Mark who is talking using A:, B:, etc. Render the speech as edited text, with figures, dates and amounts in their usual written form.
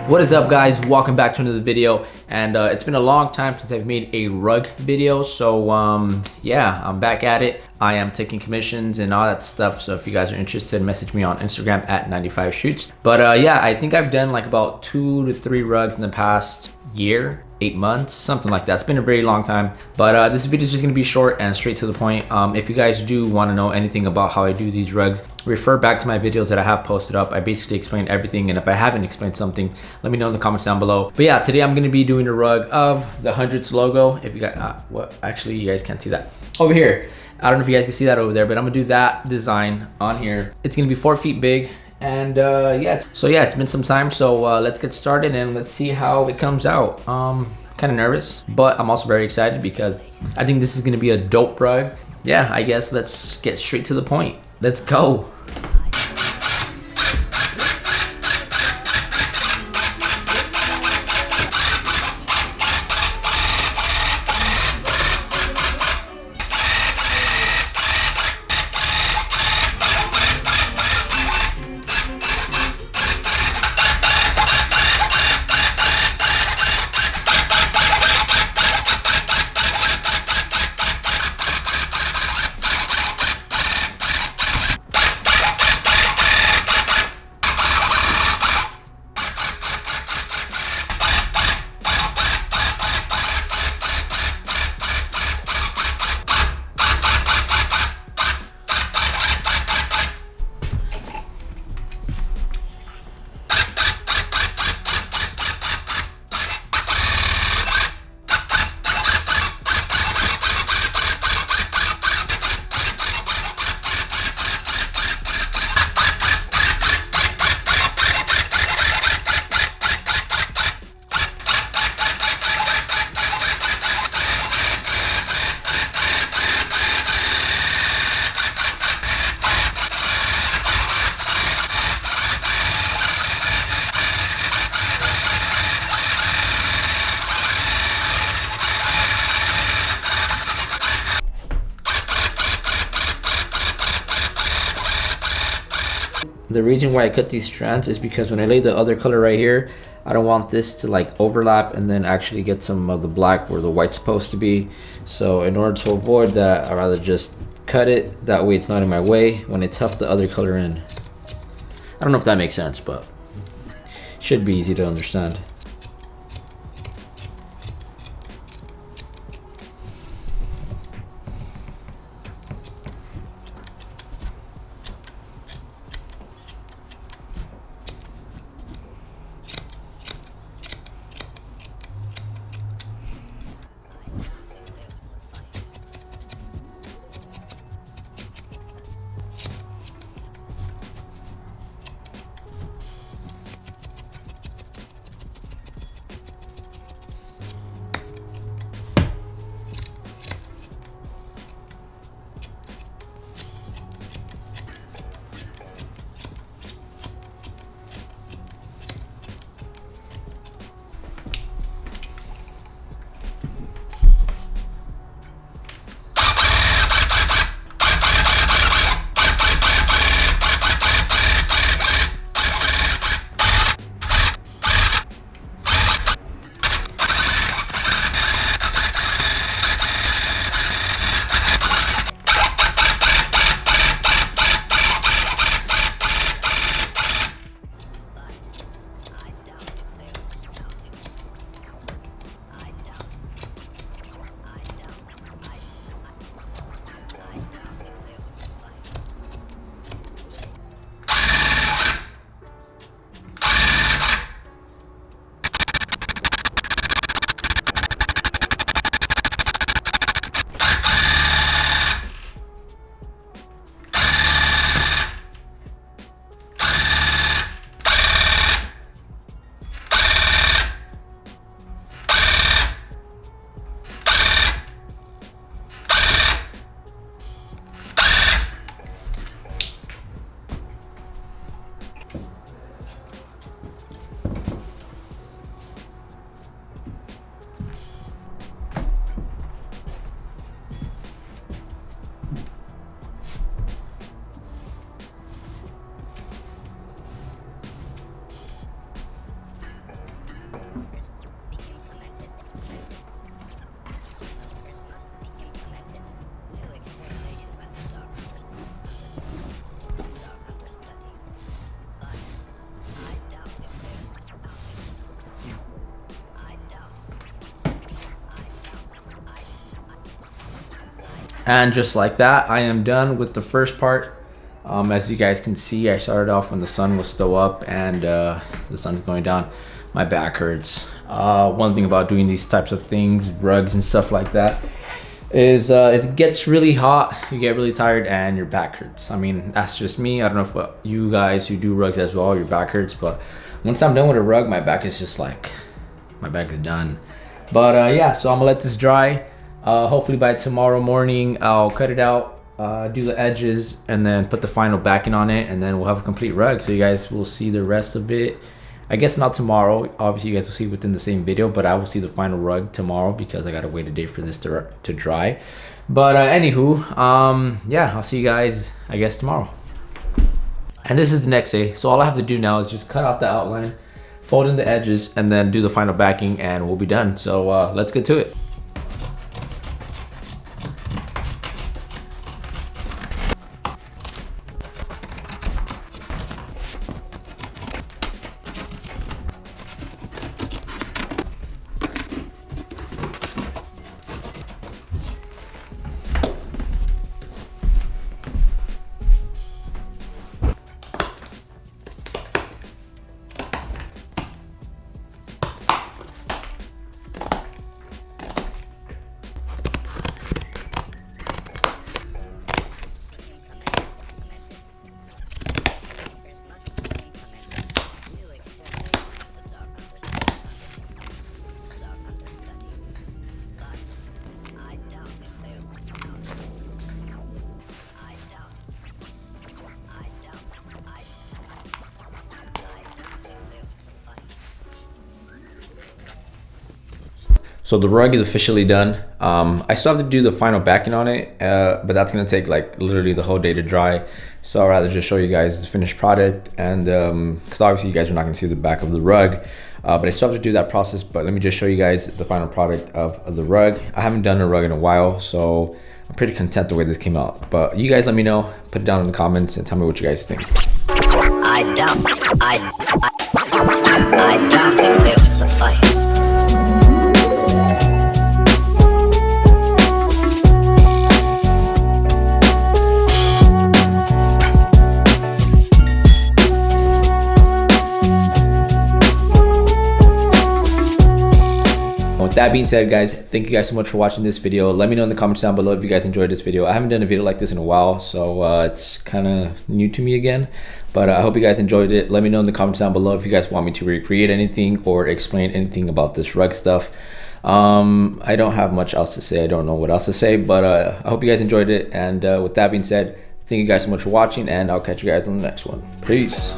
A: What is up, guys? Welcome back to another video, and it's been a long time since I've made a rug video, so yeah, I'm back at it. I am taking commissions and all that stuff, so if you guys are interested, message me on Instagram at 95shoots. But yeah, I think I've done like about 2 to 3 rugs in the past year, 8 months, something like that. It's been a very long time, but this video is just gonna be short and straight to the point. If you guys do want to know anything about how I do these rugs, refer back to my videos that I have posted up. I basically explain everything, and if I haven't explained something, let me know in the comments down below. But yeah, today I'm gonna be doing a rug of the hundreds logo. If you guys, actually you guys can't see that over here. I don't know if you guys can see that over there, but I'm gonna do that design on here. It's gonna be 4 feet big. And yeah, so yeah, it's been some time, so let's get started and let's see how it comes out. Kind of nervous, but I'm also very excited because I think this is gonna be a dope rug. Yeah, I guess let's get straight to the point. Let's go. The reason why I cut these strands is because when I lay the other color right here, I don't want this to like overlap and then actually get some of the black where the white's supposed to be. So in order to avoid that, I'd rather just cut it. That way it's not in my way when I tuck the other color in. I don't know if that makes sense, but it should be easy to understand. And just like that, I am done with the first part. As you guys can see, I started off when the sun was still up and the sun's going down. My back hurts. One thing about doing these types of things, rugs and stuff like that, is it gets really hot, you get really tired, and your back hurts. I mean, that's just me. I don't know if you guys who do rugs as well, your back hurts, but once I'm done with a rug, my back is just like, my back is done. But yeah, so I'm gonna let this dry. Hopefully by tomorrow morning, I'll cut it out, do the edges, and then put the final backing on it, and then we'll have a complete rug. So you guys will see the rest of it. I guess not tomorrow. Obviously, you guys will see within the same video, but I will see the final rug tomorrow because I gotta wait a day for this to dry. But anywho, yeah, I'll see you guys, I guess, tomorrow. And this is the next day. So all I have to do now is just cut out the outline, fold in the edges, and then do the final backing, and we'll be done. So let's get to it. So the rug is officially done. I still have to do the final backing on it, but that's gonna take like literally the whole day to dry. So I'd rather just show you guys the finished product, and because obviously you guys are not gonna see the back of the rug, but I still have to do that process. But let me just show you guys the final product of the rug. I haven't done a rug in a while, so I'm pretty content the way this came out. But you guys let me know, put it down in the comments and tell me what you guys think. I doubt it will suffice. With that being said, guys, thank you guys so much for watching this video. Let me know in the comments down below if you guys enjoyed this video. I haven't done a video like this in a while, so it's kind of new to me again, but I hope you guys enjoyed it. Let me know in the comments down below if you guys want me to recreate anything or explain anything about this rug stuff. I don't have much else to say. I don't know what else to say, but I hope you guys enjoyed it. And with that being said, thank you guys so much for watching, and I'll catch you guys on the next one. Peace.